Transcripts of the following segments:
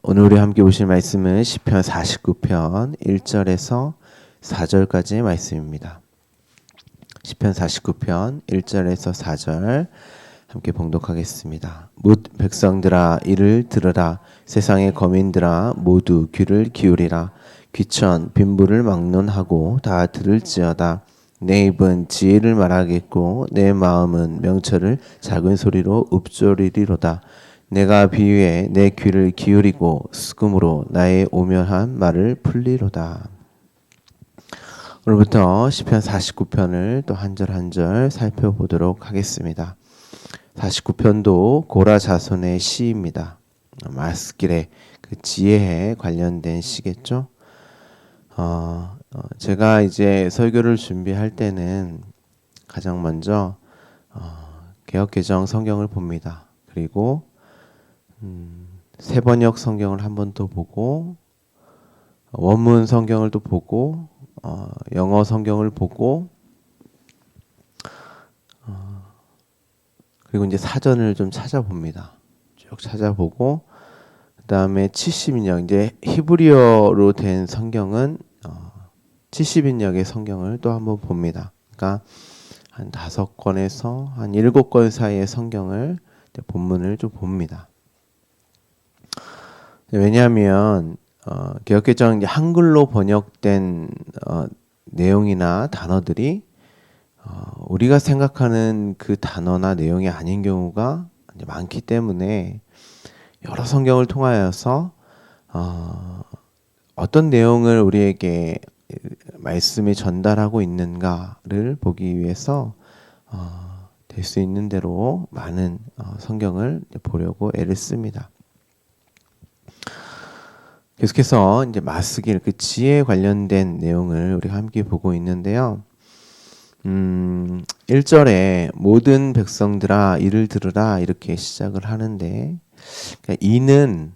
오늘 우리 함께 보실 말씀은 시편 49편 1절에서 4절까지의 말씀입니다. 시편 49편 1절에서 4절 함께 봉독하겠습니다. 뭇 백성들아 이를 들으라. 세상의 거민들아 모두 귀를 기울이라. 귀천 빈부를 막론하고 다 들을지어다. 내 입은 지혜를 말하겠고 내 마음은 명철을 작은 소리로 읊조리리로다. 내가 비유에 내 귀를 기울이고 수금으로 나의 오묘한 말을 풀리로다. 오늘부터 시편 49편을 또 한 절 한 절 살펴보도록 하겠습니다. 49편도 고라 자손의 시입니다. 마스길의 그 지혜에 관련된 시겠죠. 제가 이제 설교를 준비할 때는 가장 먼저 개역개정 성경을 봅니다. 그리고 세번역 성경을 한 번 더 보고 원문 성경을 또 보고 영어 성경을 보고 그리고 이제 사전을 좀 찾아봅니다. 쭉 찾아보고 그 다음에 70인역 이제 히브리어로 된 성경은 70인역의 성경을 또 한번 봅니다. 그러니까 한 5권에서 한 7권 사이의 성경을 본문을 좀 봅니다. 왜냐하면 개역개정 한글로 번역된 내용이나 단어들이 우리가 생각하는 그 단어나 내용이 아닌 경우가 많기 때문에 여러 성경을 통하여서 어떤 내용을 우리에게 말씀이 전달하고 있는가를 보기 위해서 될 수 있는 대로 많은 성경을 보려고 애를 씁니다. 계속해서 이제 마스길 그 지혜에 관련된 내용을 우리가 함께 보고 있는데요. 1절에 모든 백성들아 이를 들으라 이렇게 시작을 하는데 그러니까 이는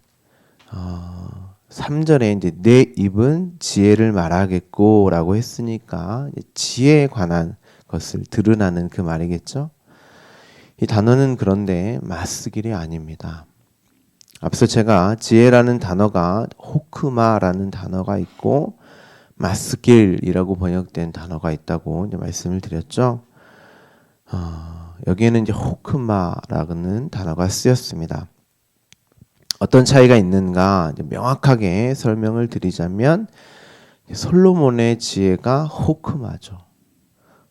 3절에 이제 내 입은 지혜를 말하겠고라고 했으니까 지혜에 관한 것을 들으라는 그 말이겠죠. 이 단어는 그런데 마스길이 아닙니다. 앞서 제가 지혜라는 단어가 호크마라는 단어가 있고 마스길이라고 번역된 단어가 있다고 이제 말씀을 드렸죠. 여기에는 이제 호크마라는 단어가 쓰였습니다. 어떤 차이가 있는가 이제 명확하게 설명을 드리자면 솔로몬의 지혜가 호크마죠.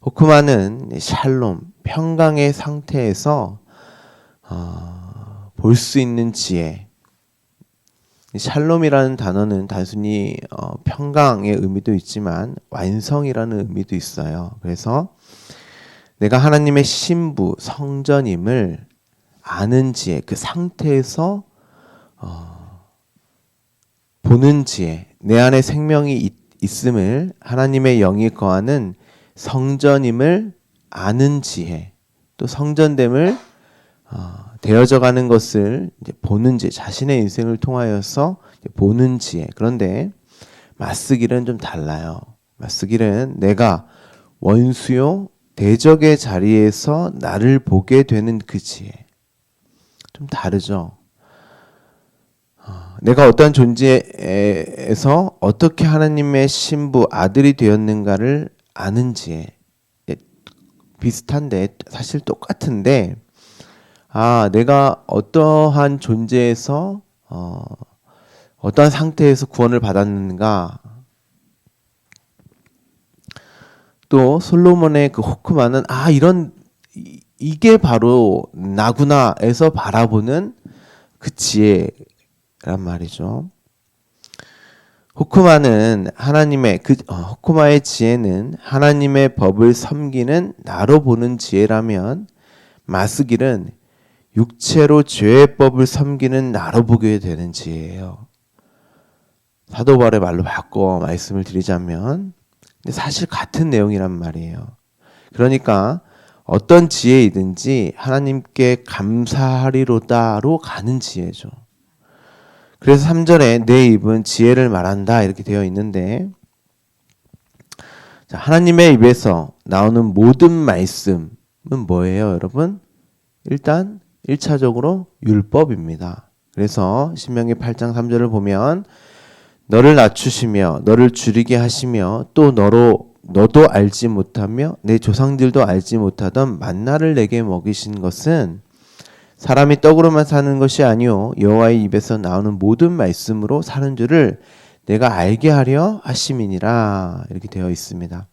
호크마는 샬롬, 평강의 상태에서 볼 수 있는 지혜. 샬롬이라는 단어는 단순히 평강의 의미도 있지만 완성이라는 의미도 있어요. 그래서 내가 하나님의 신부, 성전임을 아는 지혜, 그 상태에서 보는 지혜, 내 안에 생명이 있음을 하나님의 영이 거하는 성전임을 아는 지혜, 또 성전됨을 되어져 가는 것을 이제 보는 지혜, 자신의 인생을 통하여서 보는 지혜. 그런데 마스길은 좀 달라요. 마스길은 내가 원수요 대적의 자리에서 나를 보게 되는 그 지혜. 좀 다르죠. 내가 어떤 존재에서 어떻게 하나님의 신부 아들이 되었는가를 아는 지혜. 비슷한데 사실 똑같은데 내가 어떠한 존재에서 어떠한 상태에서 구원을 받았는가. 또 솔로몬의 그 호크마는 이게 바로 나구나에서 바라보는 그 지혜란 말이죠. 호크마는 호크마의 지혜는 하나님의 법을 섬기는 나로 보는 지혜라면 마스길은 육체로 죄의 법을 섬기는 나로 보게 되는 지혜예요. 사도 바울의 말로 바꿔 말씀을 드리자면 근데 사실 같은 내용이란 말이에요. 그러니까 어떤 지혜이든지 하나님께 감사하리로다로 가는 지혜죠. 그래서 3절에 내 입은 지혜를 말한다 이렇게 되어 있는데 하나님의 입에서 나오는 모든 말씀은 뭐예요, 여러분? 일단 1차적으로 율법입니다. 그래서 신명기 8장 3절을 보면 너를 낮추시며 너를 줄이게 하시며 또 너도 알지 못하며 내 조상들도 알지 못하던 만나를 내게 먹이신 것은 사람이 떡으로만 사는 것이 아니요 여호와의 입에서 나오는 모든 말씀으로 사는 줄을 내가 알게 하려 하심이니라. 이렇게 되어 있습니다.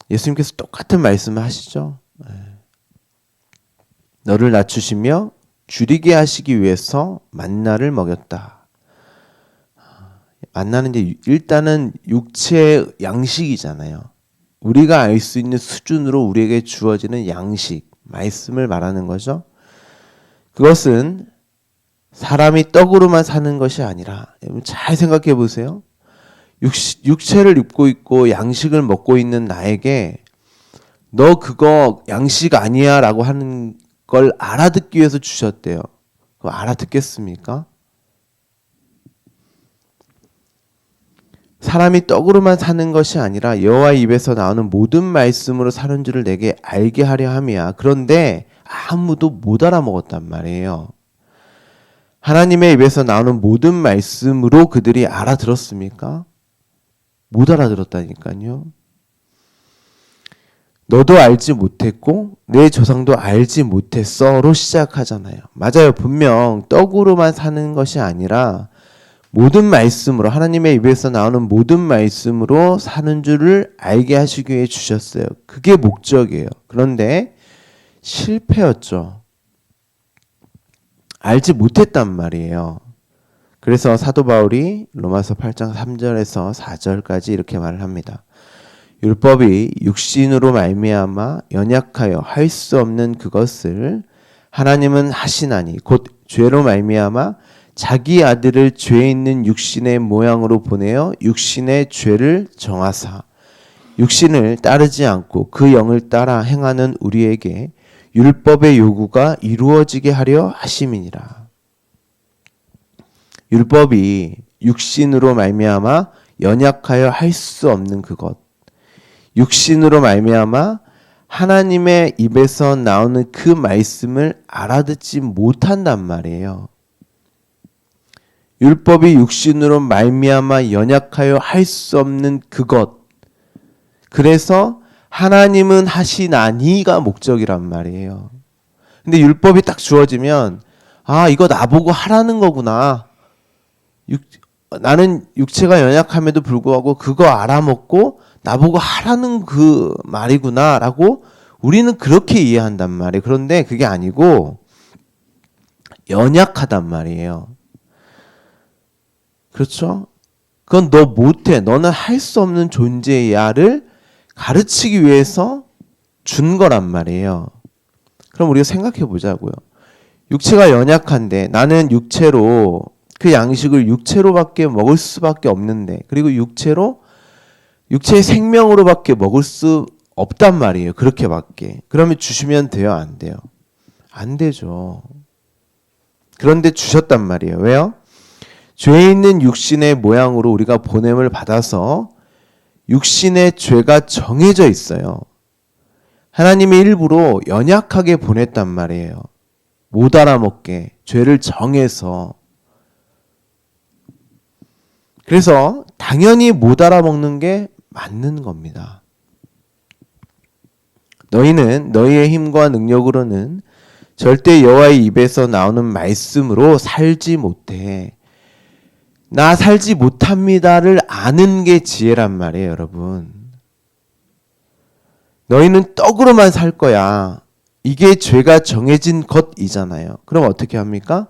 예수님께서 똑같은 말씀을 하시죠. 너를 낮추시며 줄이게 하시기 위해서 만나를 먹였다. 만나는 이제 일단은 육체의 양식이잖아요. 우리가 알 수 있는 수준으로 우리에게 주어지는 양식, 말씀을 말하는 거죠. 그것은 사람이 떡으로만 사는 것이 아니라, 잘 생각해 보세요. 육체를 입고 있고 양식을 먹고 있는 나에게 너 그거 양식 아니야 라고 하는 걸 알아듣기 위해서 주셨대요. 그거 알아듣겠습니까? 사람이 떡으로만 사는 것이 아니라 여호와의 입에서 나오는 모든 말씀으로 사는 줄을 내게 알게 하려 함이야. 그런데 아무도 못 알아먹었단 말이에요. 하나님의 입에서 나오는 모든 말씀으로 그들이 알아들었습니까? 못 알아들었다니까요. 너도 알지 못했고 내 조상도 알지 못했어로 시작하잖아요. 맞아요. 분명 떡으로만 사는 것이 아니라 모든 말씀으로, 하나님의 입에서 나오는 모든 말씀으로 사는 줄을 알게 하시기 위해 주셨어요. 그게 목적이에요. 그런데 실패였죠. 알지 못했단 말이에요. 그래서 사도 바울이 로마서 8장 3절에서 4절까지 이렇게 말을 합니다. 율법이 육신으로 말미암아 연약하여 할 수 없는 그것을 하나님은 하시나니 곧 죄로 말미암아 자기 아들을 죄 있는 육신의 모양으로 보내어 육신의 죄를 정하사 육신을 따르지 않고 그 영을 따라 행하는 우리에게 율법의 요구가 이루어지게 하려 하심이니라. 율법이 육신으로 말미암아 연약하여 할 수 없는 그것, 육신으로 말미암아 하나님의 입에서 나오는 그 말씀을 알아듣지 못한단 말이에요. 율법이 육신으로 말미암아 연약하여 할 수 없는 그것. 그래서 하나님은 하시나니가 목적이란 말이에요. 근데 율법이 딱 주어지면 아, 이거 나보고 하라는 거구나. 나는 육체가 연약함에도 불구하고 그거 알아먹고 나보고 하라는 그 말이구나 라고 우리는 그렇게 이해한단 말이에요. 그런데 그게 아니고 연약하단 말이에요. 그렇죠? 그건 너 못해. 너는 할 수 없는 존재야를 가르치기 위해서 준 거란 말이에요. 그럼 우리가 생각해 보자고요. 육체가 연약한데 나는 육체로 그 양식을 육체로밖에 먹을 수밖에 없는데, 그리고 육체의 생명으로밖에 먹을 수 없단 말이에요. 그렇게밖에. 그러면 주시면 돼요? 안 돼요? 안 되죠. 그런데 주셨단 말이에요. 왜요? 죄 있는 육신의 모양으로 우리가 보냄을 받아서 육신의 죄가 정해져 있어요. 하나님이 일부러 연약하게 보냈단 말이에요. 못 알아먹게 죄를 정해서. 그래서 당연히 못 알아먹는 게 맞는 겁니다. 너희는 너희의 힘과 능력으로는 절대 여호와의 입에서 나오는 말씀으로 살지 못해. 나 살지 못합니다를 아는 게 지혜란 말이에요, 여러분. 너희는 떡으로만 살 거야. 이게 죄가 정해진 것이잖아요. 그럼 어떻게 합니까?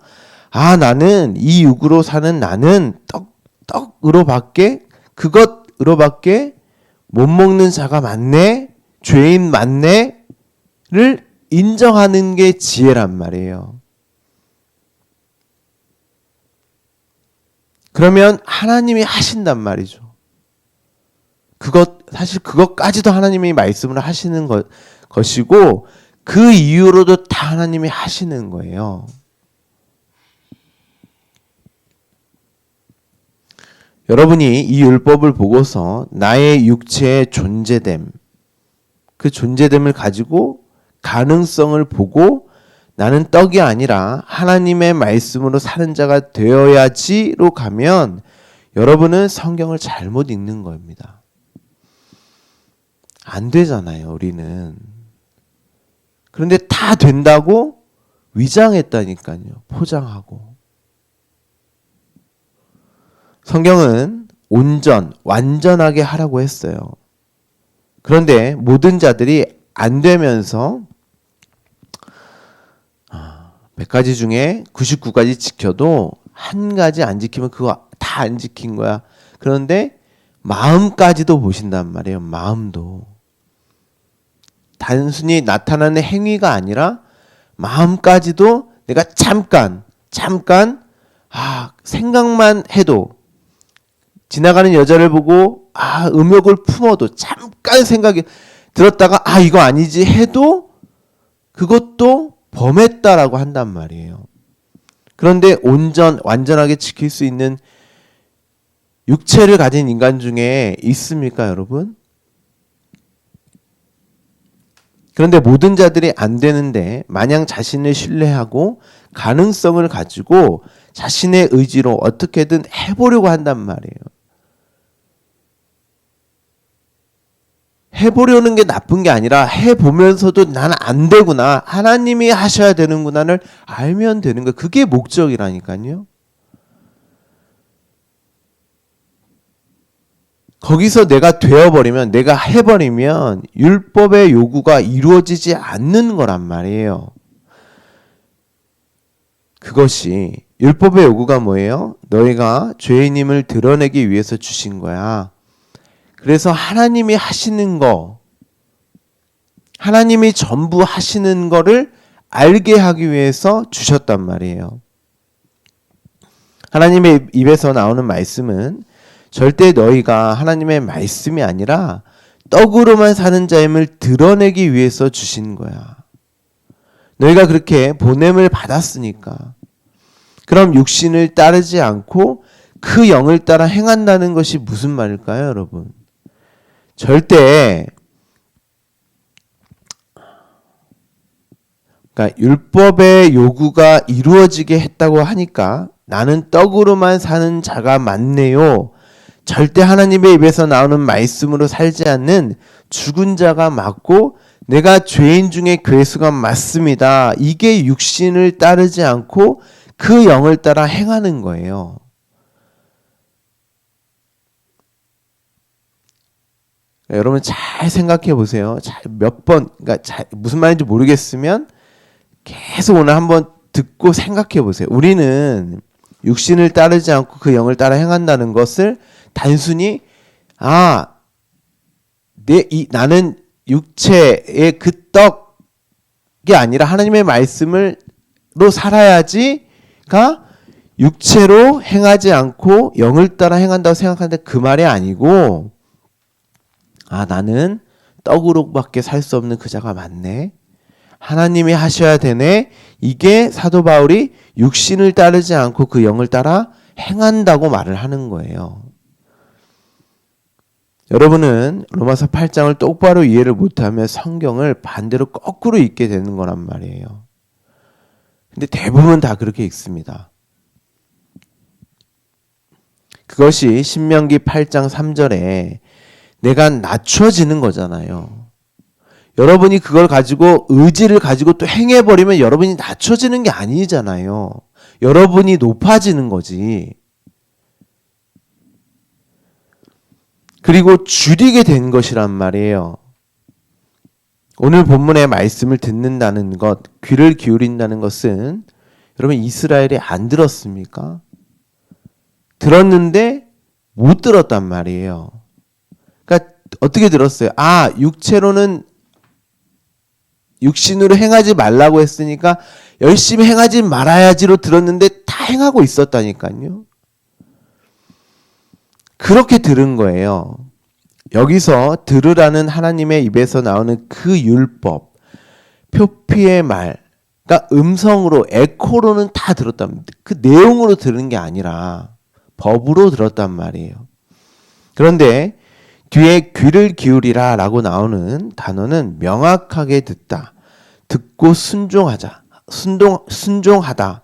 아, 나는 이 육으로 사는 나는 떡으로밖에, 그것으로밖에 못 먹는 자가 많네, 죄인 많네를 인정하는 게 지혜란 말이에요. 그러면 하나님이 하신단 말이죠. 사실 그것까지도 하나님이 말씀을 하시는 것이고, 그 이후로도 다 하나님이 하시는 거예요. 여러분이 이 율법을 보고서 나의 육체의 존재됨, 그 존재됨을 가지고 가능성을 보고 나는 떡이 아니라 하나님의 말씀으로 사는 자가 되어야지로 가면 여러분은 성경을 잘못 읽는 겁니다. 안 되잖아요, 우리는. 그런데 다 된다고 위장했다니까요, 포장하고. 성경은 온전, 완전하게 하라고 했어요. 그런데 모든 자들이 안 되면서 100가지 중에 99가지 지켜도 한 가지 안 지키면 그거 다 안 지킨 거야. 그런데 마음까지도 보신단 말이에요. 마음도. 단순히 나타나는 행위가 아니라 마음까지도 내가 잠깐 생각만 해도 지나가는 여자를 보고 음욕을 품어도 잠깐 생각이 들었다가 이거 아니지 해도 그것도 범했다라고 한단 말이에요. 그런데 완전하게 지킬 수 있는 육체를 가진 인간 중에 있습니까, 여러분? 그런데 모든 자들이 안 되는데 마냥 자신을 신뢰하고 가능성을 가지고 자신의 의지로 어떻게든 해보려고 한단 말이에요. 해보려는 게 나쁜 게 아니라 해보면서도 나는 안 되구나, 하나님이 하셔야 되는구나를 알면 되는 거예요. 그게 목적이라니까요. 거기서 내가 되어버리면, 내가 해버리면 율법의 요구가 이루어지지 않는 거란 말이에요. 그것이 율법의 요구가 뭐예요? 너희가 죄인임을 드러내기 위해서 주신 거야. 그래서 하나님이 하시는 거, 하나님이 전부 하시는 거를 알게 하기 위해서 주셨단 말이에요. 하나님의 입에서 나오는 말씀은 절대 너희가 하나님의 말씀이 아니라 떡으로만 사는 자임을 드러내기 위해서 주신 거야. 너희가 그렇게 보냄을 받았으니까. 그럼 육신을 따르지 않고 그 영을 따라 행한다는 것이 무슨 말일까요, 여러분? 절대 그러니까 율법의 요구가 이루어지게 했다고 하니까 나는 떡으로만 사는 자가 맞네요. 절대 하나님의 입에서 나오는 말씀으로 살지 않는 죽은 자가 맞고 내가 죄인 중에 괴수가 맞습니다. 이게 육신을 따르지 않고 그 영을 따라 행하는 거예요. 여러분 잘 생각해 보세요. 몇 번, 그러니까 무슨 말인지 모르겠으면 계속 오늘 한번 듣고 생각해 보세요. 우리는 육신을 따르지 않고 그 영을 따라 행한다는 것을 단순히 나는 육체의 그 떡이 아니라 하나님의 말씀으로 살아야지가 육체로 행하지 않고 영을 따라 행한다고 생각하는데 그 말이 아니고 나는 떡으로밖에 살 수 없는 그 자가 맞네. 하나님이 하셔야 되네. 이게 사도 바울이 육신을 따르지 않고 그 영을 따라 행한다고 말을 하는 거예요. 여러분은 로마서 8장을 똑바로 이해를 못하면 성경을 반대로 거꾸로 읽게 되는 거란 말이에요. 근데 대부분 다 그렇게 읽습니다. 그것이 신명기 8장 3절에 내가 낮춰지는 거잖아요. 여러분이 그걸 가지고 의지를 가지고 또 행해버리면 여러분이 낮춰지는 게 아니잖아요. 여러분이 높아지는 거지. 그리고 줄이게 된 것이란 말이에요. 오늘 본문의 말씀을 듣는다는 것, 귀를 기울인다는 것은 여러분 이스라엘이 안 들었습니까? 들었는데 못 들었단 말이에요. 그러니까 어떻게 들었어요? 육신으로 행하지 말라고 했으니까 열심히 행하지 말아야지로 들었는데 다 행하고 있었다니까요. 그렇게 들은 거예요. 여기서 들으라는 하나님의 입에서 나오는 그 율법, 표피의 말, 그러니까 음성으로, 에코로는 다 들었답니다. 그 내용으로 들은 게 아니라 법으로 들었단 말이에요. 그런데 뒤에 귀를 기울이라 라고 나오는 단어는 명확하게 듣다, 듣고 순종하자, 순종하다.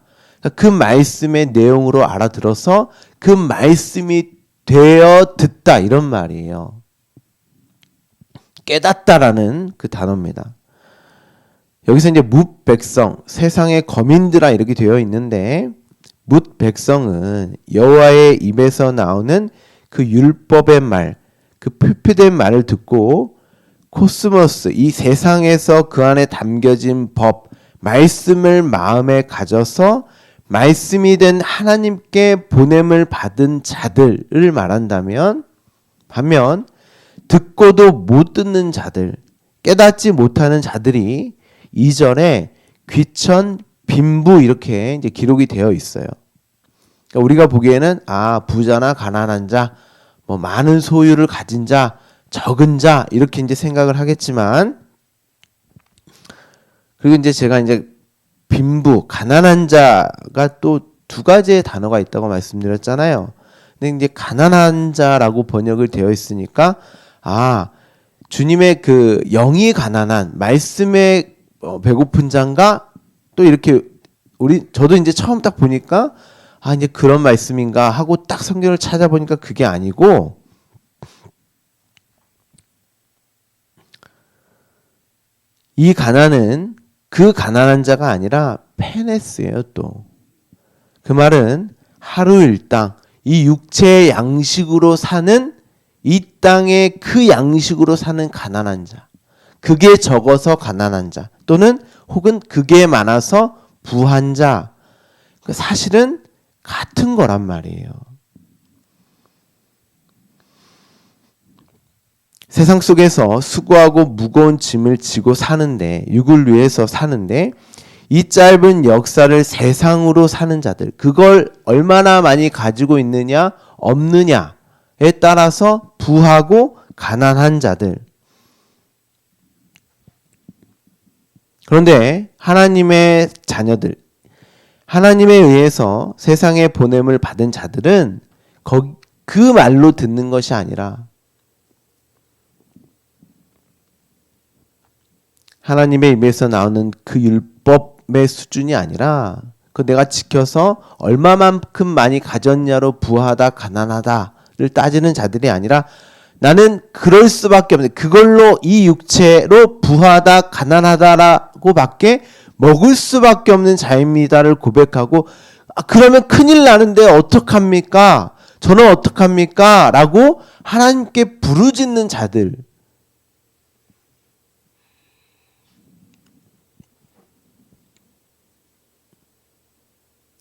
그 말씀의 내용으로 알아들어서 그 말씀이 되어 듣다 이런 말이에요. 깨닫다라는 그 단어입니다. 여기서 이제 뭇 백성, 세상의 거민들아 이렇게 되어 있는데 뭇 백성은 여호와의 입에서 나오는 그 율법의 말, 그 표표된 말을 듣고 코스모스, 이 세상에서 그 안에 담겨진 법, 말씀을 마음에 가져서 말씀이 된 하나님께 보냄을 받은 자들을 말한다면, 반면 듣고도 못 듣는 자들, 깨닫지 못하는 자들이 2절에 귀천, 빈부 이렇게 이제 기록이 되어 있어요. 그러니까 우리가 보기에는 부자나 가난한 자, 뭐 많은 소유를 가진 자, 적은 자 이렇게 이제 생각을 하겠지만, 그리고 이제 제가 이제 빈부, 가난한 자가 또 두 가지의 단어가 있다고 말씀드렸잖아요. 근데 이제 가난한 자라고 번역을 되어 있으니까 주님의 그 영이 가난한 말씀에 배고픈 자인가? 또 이렇게 저도 이제 처음 딱 보니까 이제 그런 말씀인가 하고 딱 성경을 찾아보니까 그게 아니고 이 가난은 그 가난한 자가 아니라 페네스예요. 또 그 말은 하루 일당 이 육체의 양식으로 사는 이 땅의 그 양식으로 사는 가난한 자, 그게 적어서 가난한 자 또는 혹은 그게 많아서 부한 자, 사실은 같은 거란 말이에요. 세상 속에서 수고하고 무거운 짐을 지고 사는데, 육을 위해서 사는데 이 짧은 역사를 세상으로 사는 자들, 그걸 얼마나 많이 가지고 있느냐 없느냐에 따라서 부하고 가난한 자들. 그런데 하나님의 자녀들, 하나님에 의해서 세상에 보냄을 받은 자들은 그 말로 듣는 것이 아니라 하나님의 입에서 나오는 그 율법의 수준이 아니라 그 내가 지켜서 얼마만큼 많이 가졌냐로 부하다 가난하다를 따지는 자들이 아니라 나는 그럴 수밖에 없는, 그걸로 이 육체로 부하다 가난하다라고 밖에 먹을 수밖에 없는 자입니다를 고백하고 그러면 큰일 나는데 어떡합니까? 저는 어떡합니까? 라고 하나님께 부르짖는 자들,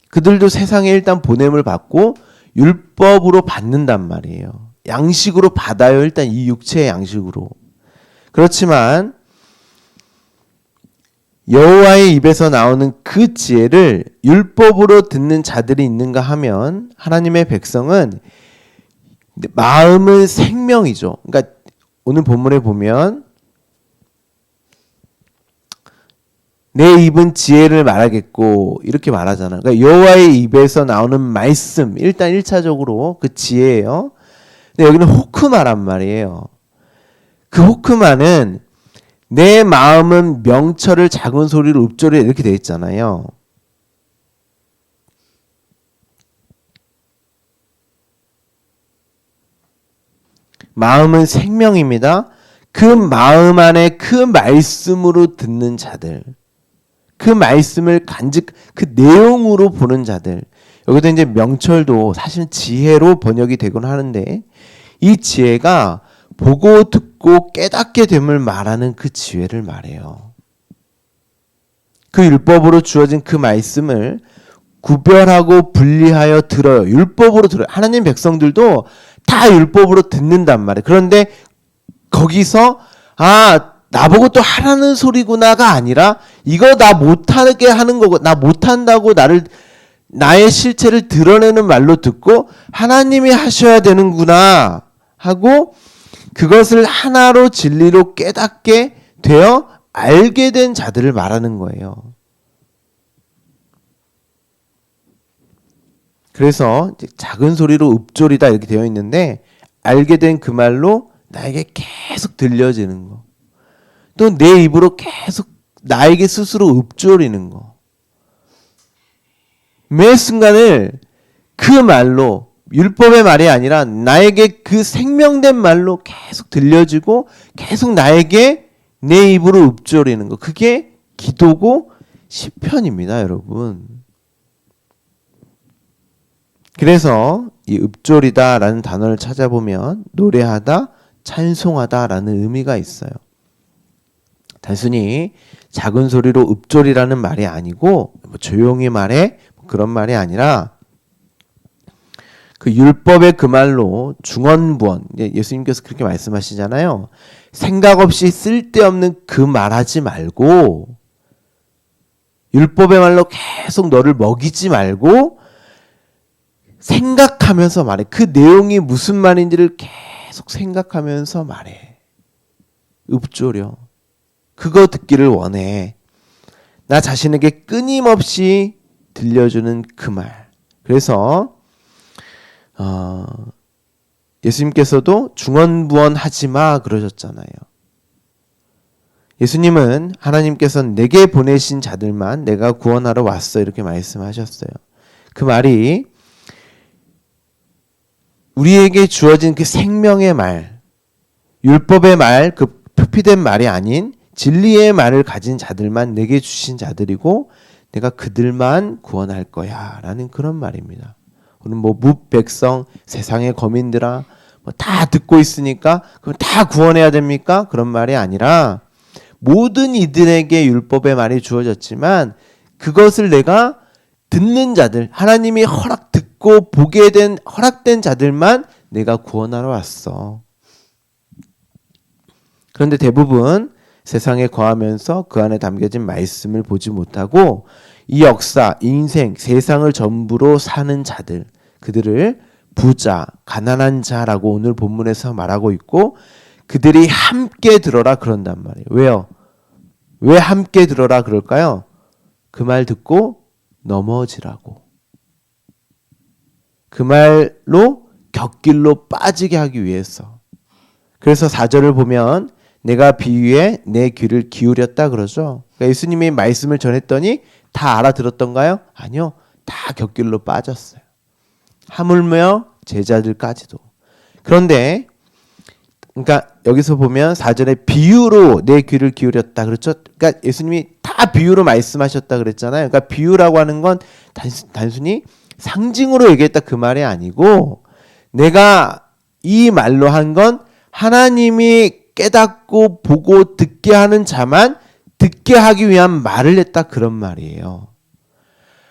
그들도 세상에 일단 보냄을 받고 율법으로 받는단 말이에요. 양식으로 받아요. 일단 이 육체의 양식으로. 그렇지만 여호와의 입에서 나오는 그 지혜를 율법으로 듣는 자들이 있는가 하면 하나님의 백성은 마음은 생명이죠. 그러니까 오늘 본문에 보면 내 입은 지혜를 말하겠고 이렇게 말하잖아요. 그러니까 여호와의 입에서 나오는 말씀, 일단 1차적으로 그 지혜예요. 근데 여기는 호크마란 말이에요. 그 호크마는 내 마음은 명철을 작은 소리로 읊조리 이렇게 되어 있잖아요. 마음은 생명입니다. 그 마음 안에 그 말씀으로 듣는 자들, 그 말씀을 그 내용으로 보는 자들. 여기도 이제 명철도 사실 지혜로 번역이 되곤 하는데 이 지혜가 보고 듣고 깨닫게 됨을 말하는 그 지혜를 말해요. 그 율법으로 주어진 그 말씀을 구별하고 분리하여 들어요. 율법으로 들어요. 하나님 백성들도 다 율법으로 듣는단 말이에요. 그런데 거기서 나보고 또 하라는 소리구나가 아니라 이거 나 못하게 하는 거고, 나 못한다고 나의 실체를 드러내는 말로 듣고 하나님이 하셔야 되는구나 하고 그것을 하나로 진리로 깨닫게 되어 알게 된 자들을 말하는 거예요. 그래서 작은 소리로 읊조리다 이렇게 되어 있는데 알게 된 그 말로 나에게 계속 들려지는 거. 또 내 입으로 계속 나에게 스스로 읊조리는 거. 매 순간을 그 말로, 율법의 말이 아니라 나에게 그 생명된 말로 계속 들려주고 계속 나에게 내 입으로 읊조리는 거, 그게 기도고 시편입니다, 여러분. 그래서 이 읊조리다라는 단어를 찾아보면 노래하다, 찬송하다라는 의미가 있어요. 단순히 작은 소리로 읊조리라는 말이 아니고 조용히 말해 그런 말이 아니라 그 율법의 그 말로 중언부언, 예수님께서 그렇게 말씀하시잖아요. 생각 없이 쓸데없는 그 말하지 말고 율법의 말로 계속 너를 먹이지 말고 생각하면서 말해. 그 내용이 무슨 말인지를 계속 생각하면서 말해. 읊조려. 그거 듣기를 원해. 나 자신에게 끊임없이 들려주는 그 말. 그래서 예수님께서도 중언부언하지 마 그러셨잖아요. 예수님은 하나님께서 내게 보내신 자들만 내가 구원하러 왔어 이렇게 말씀하셨어요. 그 말이 우리에게 주어진 그 생명의 말, 율법의 말, 그 표피된 말이 아닌 진리의 말을 가진 자들만 내게 주신 자들이고 내가 그들만 구원할 거야 라는 그런 말입니다. 오늘 뭐 뭇백성, 세상의 거민들아 뭐 다 듣고 있으니까 그럼 다 구원해야 됩니까? 그런 말이 아니라 모든 이들에게 율법의 말이 주어졌지만 그것을 내가 듣는 자들, 하나님이 듣고 보게 된 허락된 자들만 내가 구원하러 왔어. 그런데 대부분 세상에 거하면서 그 안에 담겨진 말씀을 보지 못하고 이 역사, 인생, 세상을 전부로 사는 자들, 그들을 부자, 가난한 자라고 오늘 본문에서 말하고 있고 그들이 함께 들어라 그런단 말이에요. 왜요? 왜 함께 들어라 그럴까요? 그 말 듣고 넘어지라고. 그 말로 곁길로 빠지게 하기 위해서. 그래서 4절을 보면 내가 비유에 내 귀를 기울였다 그러죠. 그러니까 예수님이 말씀을 전했더니 다 알아들었던가요? 아니요. 다 곁길로 빠졌어요. 하물며 제자들까지도. 그런데 그러니까 여기서 보면 4절에 비유로 내 귀를 기울였다 그렇죠. 그러니까 예수님이 다 비유로 말씀하셨다 그랬잖아요. 그러니까 비유라고 하는 건 단순히 상징으로 얘기했다 그 말이 아니고 내가 이 말로 한 건 하나님이 깨닫고 보고 듣게 하는 자만 듣게 하기 위한 말을 했다 그런 말이에요.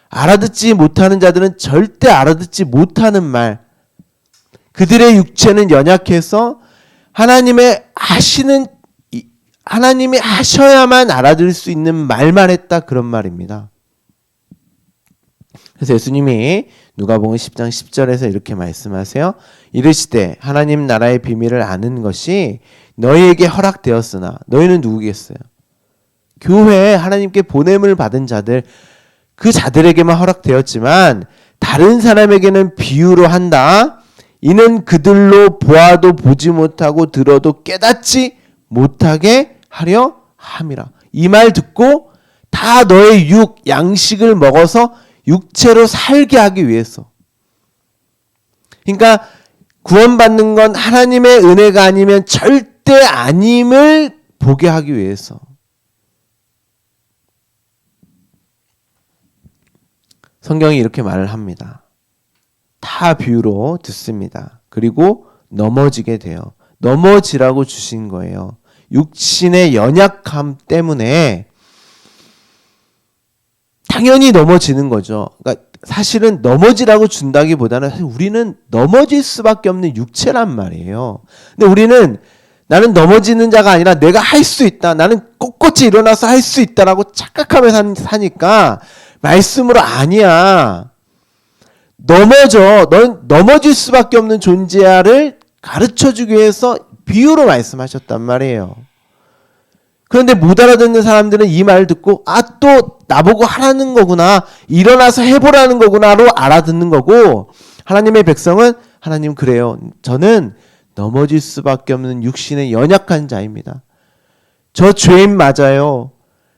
알아듣지 못하는 자들은 절대 알아듣지 못하는 말. 그들의 육체는 연약해서 하나님이 하셔야만 알아들을 수 있는 말만 했다 그런 말입니다. 그래서 예수님이 누가복음 10장 10절에서 이렇게 말씀하세요. 이르시되 하나님 나라의 비밀을 아는 것이 너희에게 허락되었으나 너희는 누구겠어요? 교회에 하나님께 보냄을 받은 자들, 그 자들에게만 허락되었지만 다른 사람에게는 비유로 한다. 이는 그들로 보아도 보지 못하고 들어도 깨닫지 못하게 하려 함이라. 이 말 듣고 다 너의 양식을 먹어서 육체로 살게 하기 위해서. 그러니까 구원받는 건 하나님의 은혜가 아니면 절대 아님을 보게 하기 위해서. 성경이 이렇게 말을 합니다. 다 비유로 듣습니다. 그리고 넘어지게 돼요. 넘어지라고 주신 거예요. 육신의 연약함 때문에 당연히 넘어지는 거죠. 그러니까 사실은 넘어지라고 준다기보다는 사실 우리는 넘어질 수밖에 없는 육체란 말이에요. 근데 우리는 나는 넘어지는 자가 아니라 내가 할 수 있다. 나는 꼿꼿이 일어나서 할 수 있다라고 착각하며 사니까 말씀으로 아니야. 넌 넘어질 수밖에 없는 존재야를 가르쳐주기 위해서 비유로 말씀하셨단 말이에요. 그런데 못 알아듣는 사람들은 이 말 듣고 또 나보고 하라는 거구나, 일어나서 해보라는 거구나로 알아듣는 거고, 하나님의 백성은 하나님 그래요. 저는 넘어질 수밖에 없는 육신의 연약한 자입니다. 저 죄인 맞아요.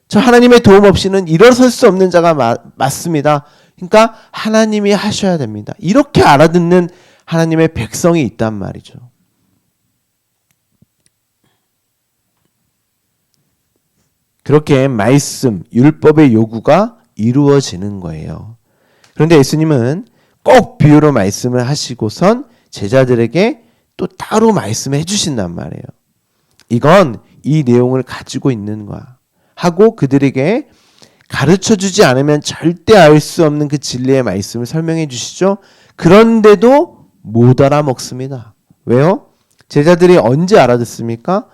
저 하나님의 도움 없이는 일어설 수 없는 자가 맞습니다. 그러니까 하나님이 하셔야 됩니다. 이렇게 알아듣는 하나님의 백성이 있단 말이죠. 그렇게 말씀, 율법의 요구가 이루어지는 거예요. 그런데 예수님은 꼭 비유로 말씀을 하시고선 제자들에게 또 따로 말씀해 주신단 말이에요. 이건 이 내용을 가지고 있는 거야. 하고 그들에게 가르쳐 주지 않으면 절대 알 수 없는 그 진리의 말씀을 설명해 주시죠. 그런데도 못 알아먹습니다. 왜요? 제자들이 언제 알아듣습니까?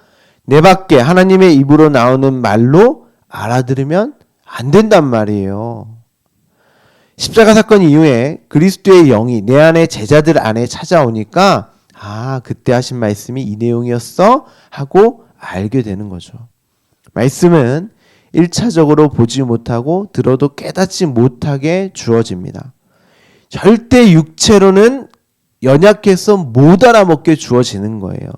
내 밖에 하나님의 입으로 나오는 말로 알아들으면 안 된단 말이에요. 십자가 사건 이후에 그리스도의 영이 내 안에 제자들 안에 찾아오니까 그때 하신 말씀이 이 내용이었어 하고 알게 되는 거죠. 말씀은 1차적으로 보지 못하고 들어도 깨닫지 못하게 주어집니다. 절대 육체로는 연약해서 못 알아먹게 주어지는 거예요.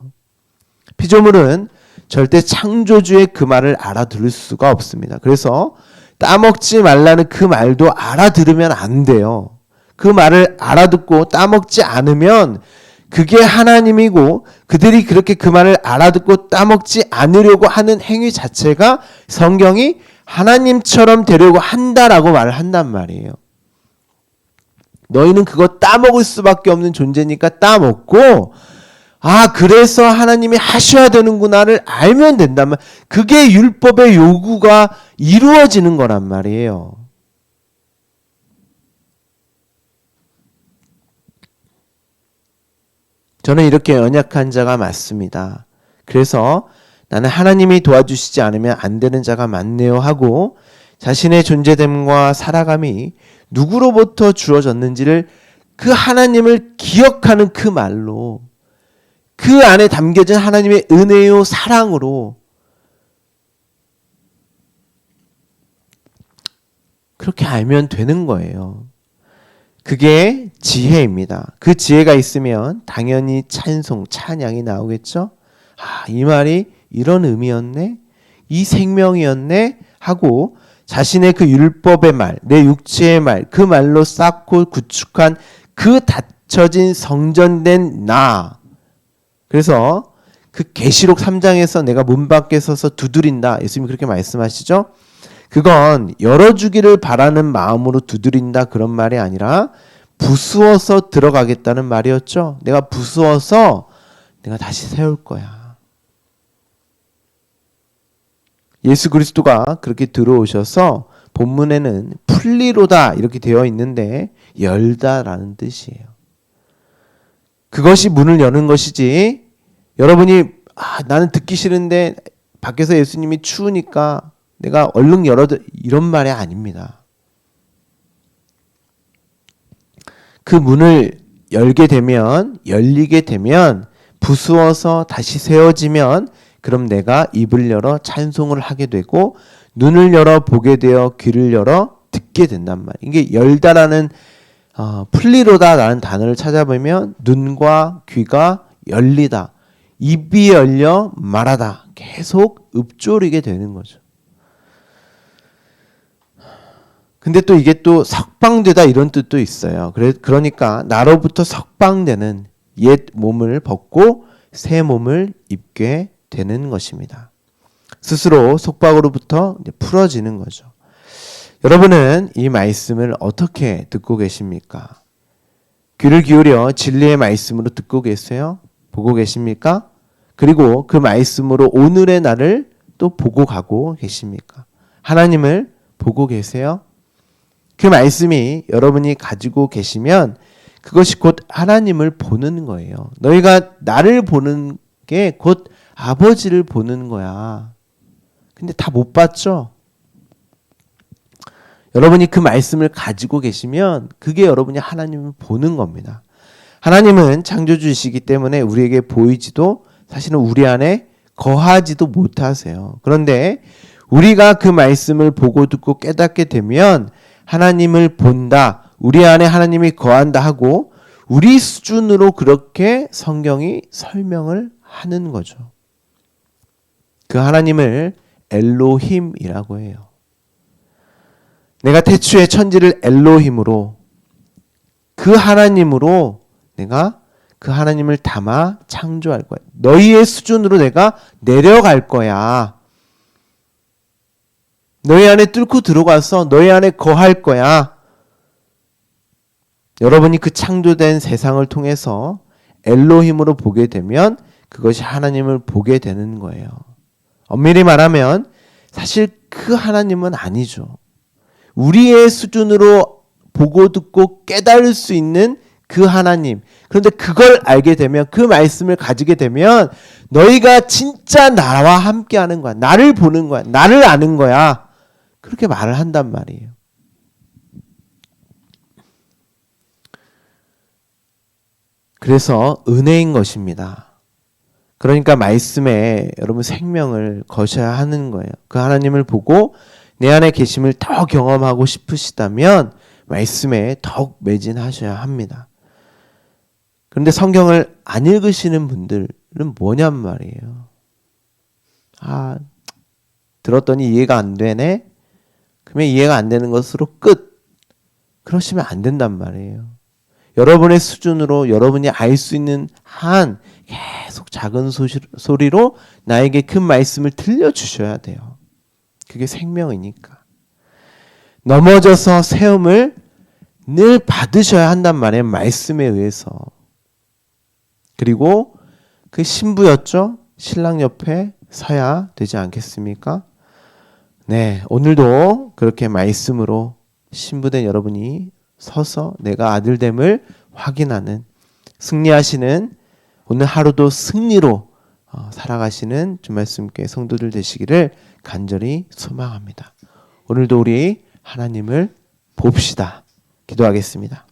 피조물은 절대 창조주의 그 말을 알아들을 수가 없습니다. 그래서 따먹지 말라는 그 말도 알아들으면 안 돼요. 그 말을 알아듣고 따먹지 않으면 그게 하나님이고 그들이 그렇게 그 말을 알아듣고 따먹지 않으려고 하는 행위 자체가 성경이 하나님처럼 되려고 한다라고 말을 한단 말이에요. 너희는 그거 따먹을 수밖에 없는 존재니까 따먹고 그래서 하나님이 하셔야 되는구나를 알면 된다면 그게 율법의 요구가 이루어지는 거란 말이에요. 저는 이렇게 연약한 자가 많습니다. 그래서 나는 하나님이 도와주시지 않으면 안 되는 자가 많네요 하고 자신의 존재됨과 살아감이 누구로부터 주어졌는지를 그 하나님을 기억하는 그 말로 그 안에 담겨진 하나님의 은혜요 사랑으로 그렇게 알면 되는 거예요. 그게 지혜입니다. 그 지혜가 있으면 당연히 찬송, 찬양이 나오겠죠. 이 말이 이런 의미였네, 이 생명이었네 하고 자신의 그 율법의 말, 내 육체의 말, 그 말로 쌓고 구축한 그 닫혀진 성전된 나. 그래서 그 계시록 3장에서 내가 문 밖에 서서 두드린다. 예수님이 그렇게 말씀하시죠. 그건 열어주기를 바라는 마음으로 두드린다 그런 말이 아니라 부수어서 들어가겠다는 말이었죠. 내가 부수어서 내가 다시 세울 거야. 예수 그리스도가 그렇게 들어오셔서 본문에는 풀리로다 이렇게 되어 있는데 열다라는 뜻이에요. 그것이 문을 여는 것이지 여러분이 나는 듣기 싫은데 밖에서 예수님이 추우니까 내가 얼른 열어도 이런 말이 아닙니다. 그 문을 열게 되면 열리게 되면 부수어서 다시 세워지면 그럼 내가 입을 열어 찬송을 하게 되고 눈을 열어 보게 되어 귀를 열어 듣게 된단 말이에요. 이게 열다라는 풀리로다라는 단어를 찾아보면 눈과 귀가 열리다, 입이 열려 말하다 계속 읊조리게 되는 거죠. 근데 또 이게 또 석방되다 이런 뜻도 있어요. 그러니까 나로부터 석방되는 옛 몸을 벗고 새 몸을 입게 되는 것입니다. 스스로 속박으로부터 풀어지는 거죠. 여러분은 이 말씀을 어떻게 듣고 계십니까? 귀를 기울여 진리의 말씀으로 듣고 계세요? 보고 계십니까? 그리고 그 말씀으로 오늘의 날을 또 보고 가고 계십니까? 하나님을 보고 계세요? 그 말씀이 여러분이 가지고 계시면 그것이 곧 하나님을 보는 거예요. 너희가 나를 보는 게 곧 아버지를 보는 거야. 근데 다 못 봤죠? 여러분이 그 말씀을 가지고 계시면 그게 여러분이 하나님을 보는 겁니다. 하나님은 창조주이시기 때문에 우리에게 보이지도 사실은 우리 안에 거하지도 못하세요. 그런데 우리가 그 말씀을 보고 듣고 깨닫게 되면 하나님을 본다, 우리 안에 하나님이 거한다 하고 우리 수준으로 그렇게 성경이 설명을 하는 거죠. 그 하나님을 엘로힘이라고 해요. 내가 태초에 천지를 엘로힘으로 그 하나님으로 내가 그 하나님을 담아 창조할 거야. 너희의 수준으로 내가 내려갈 거야. 너희 안에 뚫고 들어가서 너희 안에 거할 거야. 여러분이 그 창조된 세상을 통해서 엘로힘으로 보게 되면 그것이 하나님을 보게 되는 거예요. 엄밀히 말하면 사실 그 하나님은 아니죠. 우리의 수준으로 보고 듣고 깨달을 수 있는 그 하나님. 그런데 그걸 알게 되면, 그 말씀을 가지게 되면 너희가 진짜 나와 함께 하는 거야. 나를 보는 거야. 나를 아는 거야. 그렇게 말을 한단 말이에요. 그래서 은혜인 것입니다. 그러니까 말씀에 여러분 생명을 거셔야 하는 거예요. 그 하나님을 보고 내 안에 계심을 더 경험하고 싶으시다면 말씀에 더욱 매진하셔야 합니다. 그런데 성경을 안 읽으시는 분들은 뭐냔 말이에요. 아, 들었더니 이해가 안 되네? 그러면 이해가 안 되는 것으로 끝. 그러시면 안 된단 말이에요. 여러분의 수준으로 여러분이 알 수 있는 한 계속 작은 소리로 나에게 그 말씀을 들려주셔야 돼요. 그게 생명이니까. 넘어져서 세움을 늘 받으셔야 한단 말이에요. 말씀에 의해서. 그리고 그 신부였죠? 신랑 옆에 서야 되지 않겠습니까? 네, 오늘도 그렇게 말씀으로 신부된 여러분이 서서 내가 아들됨을 확인하는, 승리하시는, 오늘 하루도 승리로 살아가시는 주말씀께 성도들 되시기를 간절히 소망합니다. 오늘도 우리 하나님을 봅시다. 기도하겠습니다.